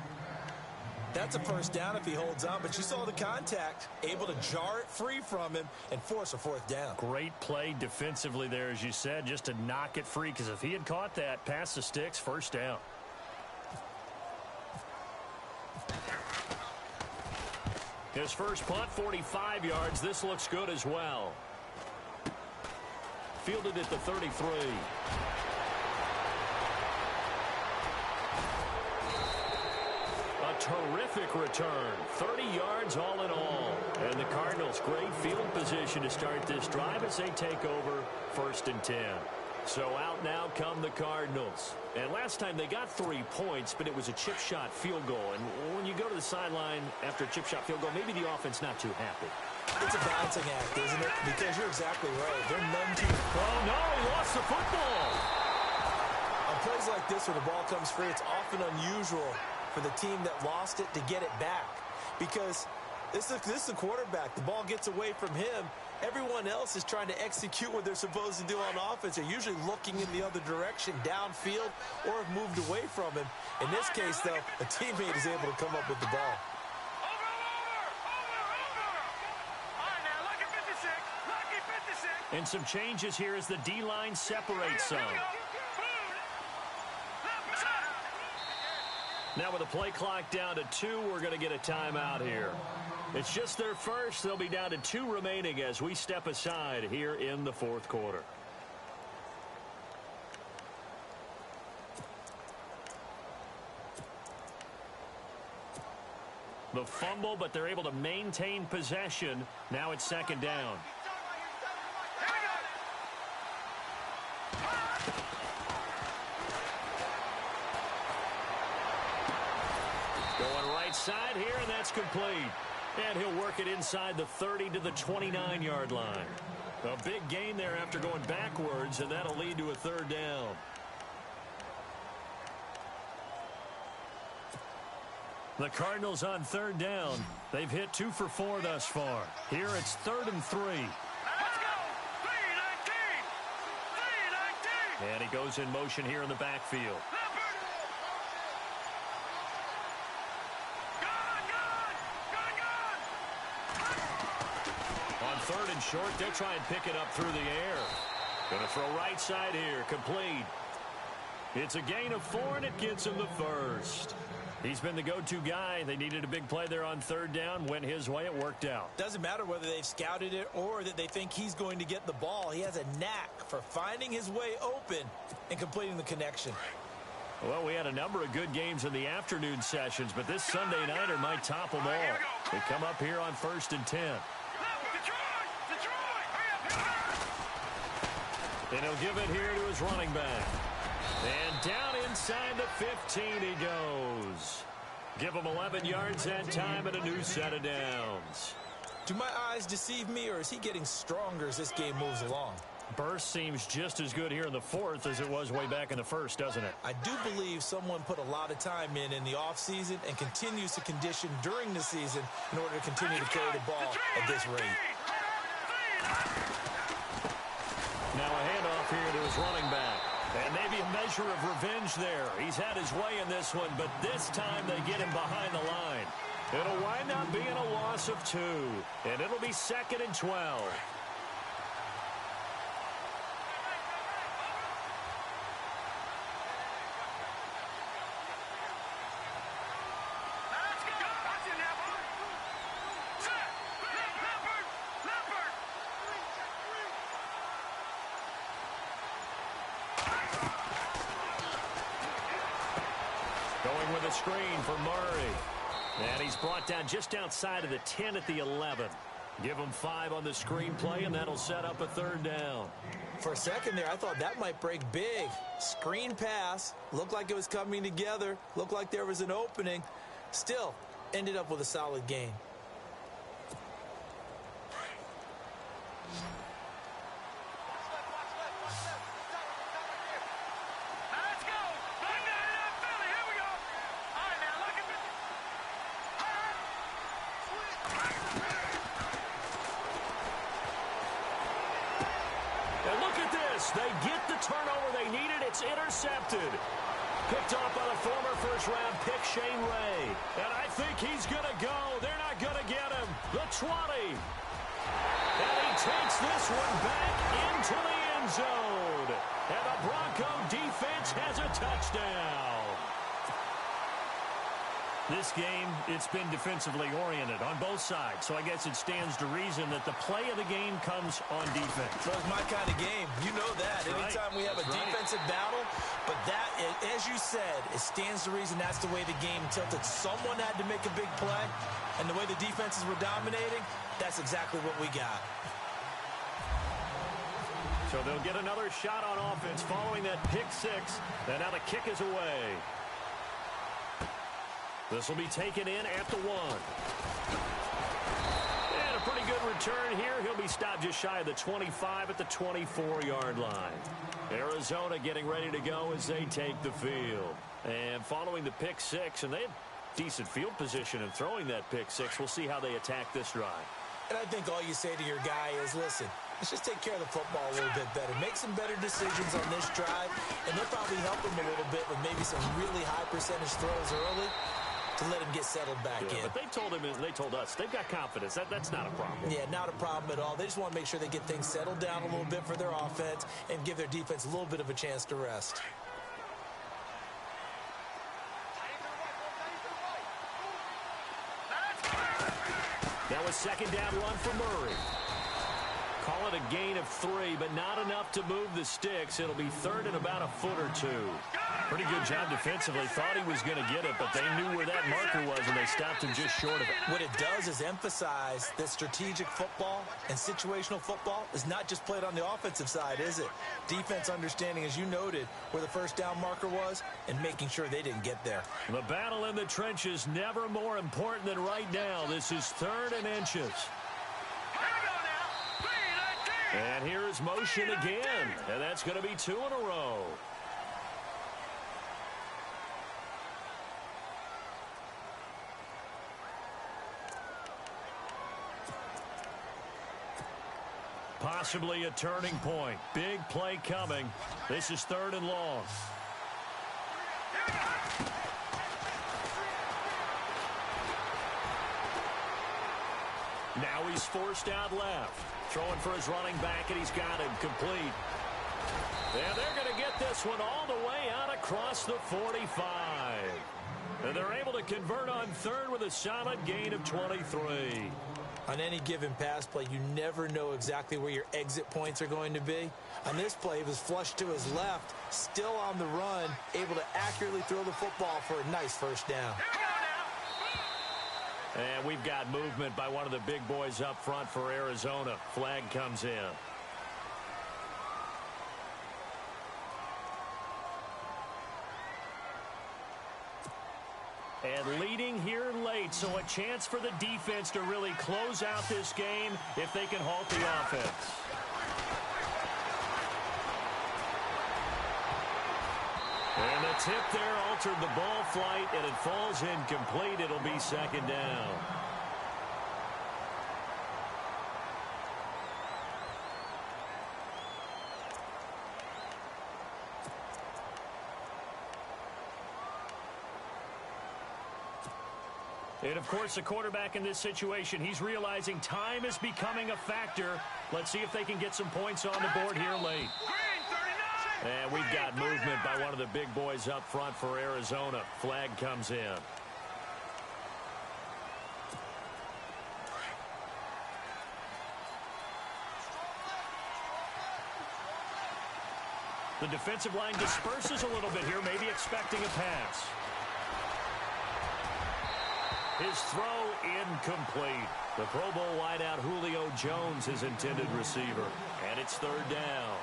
That's a first down if he holds on, but you saw the contact. Able to jar it free from him and force a 4th down. Great play defensively there, as you said, just to knock it free, because if he had caught that, past the sticks, first down. His first punt, 45 yards. This looks good as well. Fielded at the 33. A terrific return. 30 yards all in all. And the Cardinals, great field position to start this drive as they take over 1st and 10. So out now come the Cardinals. And last time they got 3 points, but it was a chip shot field goal. And when you go to the sideline after a chip shot field goal, maybe the offense not too happy. It's a balancing act, isn't it? Because you're exactly right. They're none too... Oh, no, he lost the football. On plays like this where the ball comes free, it's often unusual for the team that lost it to get it back. Because this is the quarterback. The ball gets away from him. Everyone else is trying to execute what they're supposed to do on offense. They're usually looking in the other direction, downfield, or have moved away from him. In this case, though, a teammate is able to come up with the ball. And some changes here as the D-line separates some. Now with the play clock down to 2, we're going to get a timeout here. It's just their first. They'll be down to 2 remaining as we step aside here in the fourth quarter. The fumble, but they're able to maintain possession. Now it's second down. Going right side here, and that's complete. And he'll work it inside the 30 to the 29-yard line. A big gain there after going backwards, and that'll lead to a third down. The Cardinals on third down. They've hit 2 for 4 thus far. Here it's 3rd and 3. Let's go! 3-19! 3-19! And he goes in motion here in the backfield. On 3rd and short, they'll try and pick it up through the air. Going to throw right side here, complete. It's a gain of 4, and it gets him the first. He's been the go-to guy. They needed a big play there on third down. Went his way. It worked out. Doesn't matter whether they've scouted it or that they think he's going to get the ball. He has a knack for finding his way open and completing the connection. Well, we had a number of good games in the afternoon sessions, but this Sunday nighter might top them all. They come up here on 1st and 10. And he'll give it here to his running back. And down inside the 15 he goes. Give him 11 yards that time and a new set of downs. Do my eyes deceive me, or is he getting stronger as this game moves along? Burst seems just as good here in the 4th as it was way back in the 1st, doesn't it? I do believe someone put a lot of time in the offseason and continues to condition during the season in order to continue to carry the ball at this rate. Now a handoff here to his running back. And maybe a measure of revenge there. He's had his way in this one, but this time they get him behind the line. It'll wind up being a loss of 2, and it'll be 2nd and 12. Going with a screen for Murray. And he's brought down just outside of the 10 at the 11. Give him 5 on the screen play, and that'll set up a third down. For a second there, I thought that might break big. Screen pass. Looked like it was coming together. Looked like there was an opening. Still, ended up with a solid gain. They get the turnover they needed. It's intercepted. Picked off by the former first-round pick, Shane Ray. And I think he's going to go. They're not going to get him. The 20. And he takes this one back into the end zone. And the Bronco defense has a touchdown. This game, it's been defensively oriented on both sides, so I guess it stands to reason that the play of the game comes on defense. Well, it's my kind of game. You know that. Right. Anytime we have a defensive battle, but that, as you said, it stands to reason that's the way the game tilted. Someone had to make a big play, and the way the defenses were dominating, that's exactly what we got. So they'll get another shot on offense following that pick six. And now the kick is away. This will be taken in at the 1. And a pretty good return here. He'll be stopped just shy of the 25 at the 24-yard line. Arizona getting ready to go as they take the field. And following the pick six, and they had decent field position in throwing that pick six. We'll see how they attack this drive. And I think all you say to your guy is, listen, let's just take care of the football a little bit better. Make some better decisions on this drive, and they'll probably help him a little bit with maybe some really high percentage throws early to let him get settled back in. But they told him, they told us, they've got confidence. That's not a problem. Yeah, not a problem at all. They just want to make sure they get things settled down a little bit for their offense and give their defense a little bit of a chance to rest. That was second down run for Murray. Call it a gain of 3, but not enough to move the sticks. It'll be third and about a foot or 2. Pretty good job defensively. Thought he was going to get it, but they knew where that marker was, and they stopped him just short of it. What it does is emphasize that strategic football and situational football is not just played on the offensive side, is it? Defense understanding, as you noted, where the first down marker was and making sure they didn't get there. The battle in the trenches never more important than right now. This is 3rd and inches. And here is motion again, and that's going to be 2 in a row. Possibly a turning point. Big play coming. This is 3rd and long. Now he's forced out left. Throwing for his running back, and he's got him complete. And they're going to get this one all the way out across the 45. And they're able to convert on 3rd with a solid gain of 23. On any given pass play, you never know exactly where your exit points are going to be. On this play, he was flushed to his left, still on the run, able to accurately throw the football for a nice first down. And we've got movement by one of the big boys up front for Arizona. Flag comes in. And leading here late, so a chance for the defense to really close out this game if they can halt the offense. And the tip there altered the ball flight, and it falls incomplete. It'll be 2nd down. And, of course, the quarterback in this situation, he's realizing time is becoming a factor. Let's see if they can get some points on the board here late. And we've got movement by one of the big boys up front for Arizona. Flag comes in. The defensive line disperses a little bit here, maybe expecting a pass. His throw incomplete. The Pro Bowl wideout Julio Jones, his intended receiver. And it's 3rd down.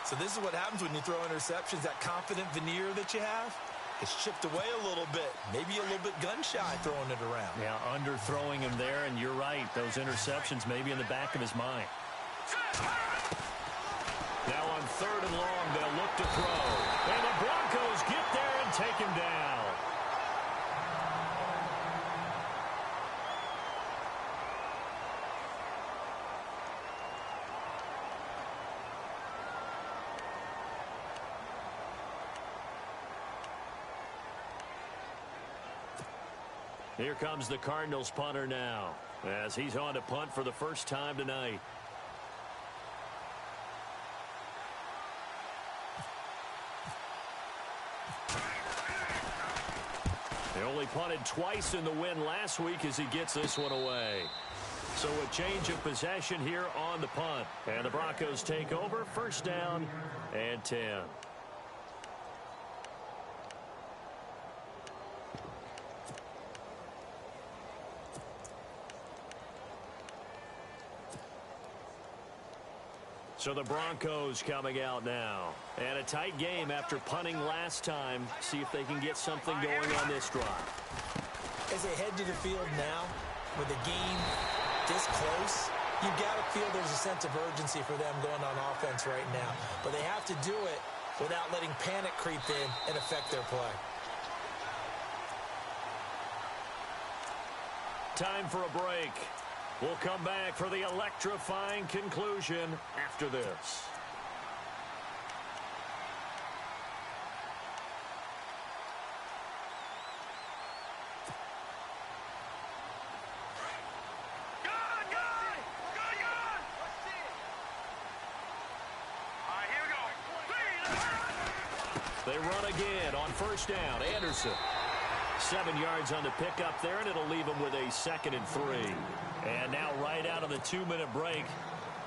So this is what happens when you throw interceptions. That confident veneer that you have, it's chipped away a little bit. Maybe a little bit gun-shy throwing it around. Yeah, underthrowing him there, and you're right. Those interceptions may be in the back of his mind. Now on 3rd and long, they'll look to throw. And the Broncos get there and take him down. Here comes the Cardinals punter now, as he's on to punt for the first time tonight. They only punted twice in the win last week as he gets this one away. So a change of possession here on the punt. And the Broncos take over, 1st down and 10. So the Broncos coming out now. And a tight game after punting last time. See if they can get something going on this drive. As they head to the field now, with the game this close, you've got to feel there's a sense of urgency for them going on offense right now. But they have to do it without letting panic creep in and affect their play. Time for a break. We'll come back for the electrifying conclusion after this. They run again on first down. Anderson. 7 yards on the pickup there, and it'll leave them with a 2nd and 3. And now right out of the 2-minute break,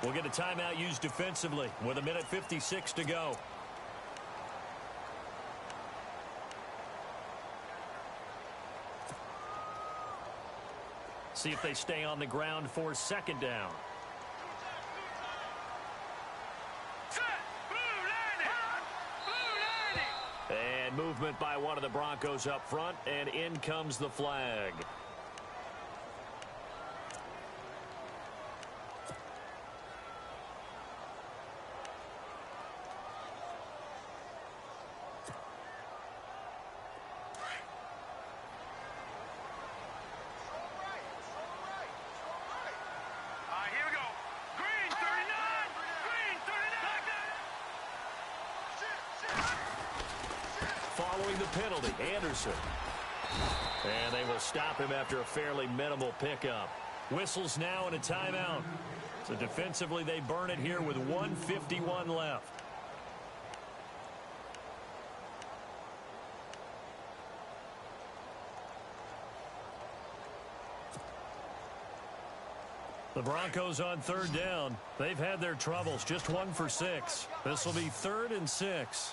we'll get a timeout used defensively with 1:56 to go. See if they stay on the ground for 2nd down. And movement by one of the Broncos up front, and in comes the flag. Following the penalty, Anderson. And they will stop him after a fairly minimal pickup. Whistles now and a timeout. So defensively, they burn it here with 1:51 left. The Broncos on 3rd down. They've had their troubles, just 1 for 6. This will be 3rd and 6.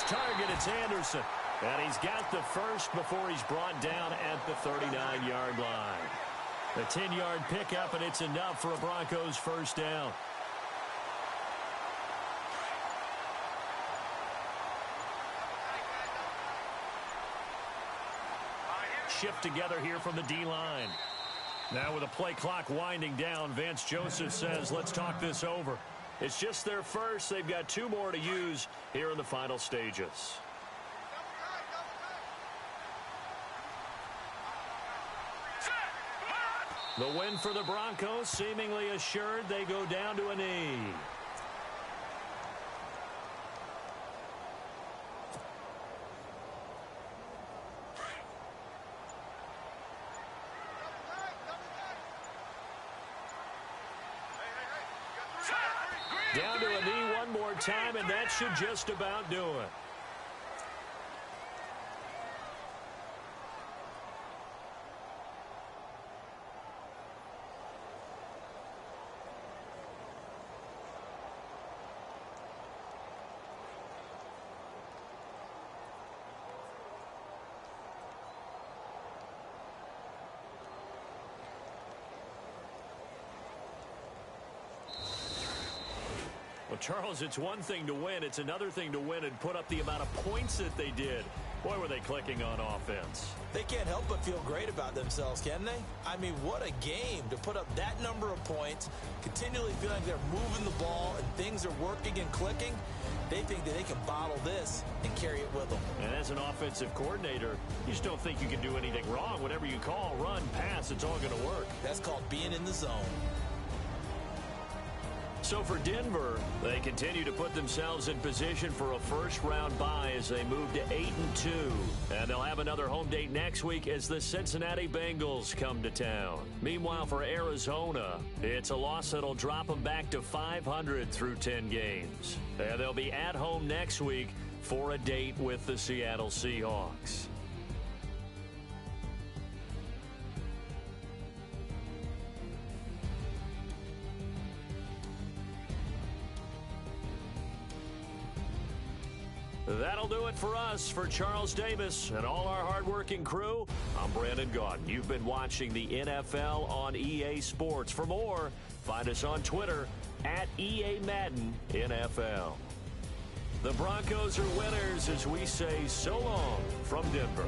Target, it's Anderson. And he's got the first before he's brought down at the 39-yard line. A 10-yard pickup, and it's enough for a Broncos first down. Shift together here from the D-line. Now with the play clock winding down, Vance Joseph says, let's talk this over. It's just their first. They've got 2 more to use here in the final stages. The win for the Broncos seemingly assured. They go down to a knee. Down to a knee one more time, and that should just about do it. Well, Charles, it's one thing to win. It's another thing to win and put up the amount of points that they did. Boy, were they clicking on offense. They can't help but feel great about themselves, can they? I mean, what a game to put up that number of points, continually feel like they're moving the ball and things are working and clicking. They think that they can bottle this and carry it with them. And as an offensive coordinator, you just don't think you can do anything wrong. Whatever you call, run, pass, it's all going to work. That's called being in the zone. So for Denver, they continue to put themselves in position for a first-round bye as they move to 8-2. And they'll have another home date next week as the Cincinnati Bengals come to town. Meanwhile, for Arizona, it's a loss that'll drop them back to 500 through 10 games. And they'll be at home next week for a date with the Seattle Seahawks. That'll do it for us. For Charles Davis and all our hardworking crew, I'm Brandon Gaudin. You've been watching the NFL on EA Sports. For more, find us on Twitter at EA Madden NFL. The Broncos are winners as we say so long from Denver.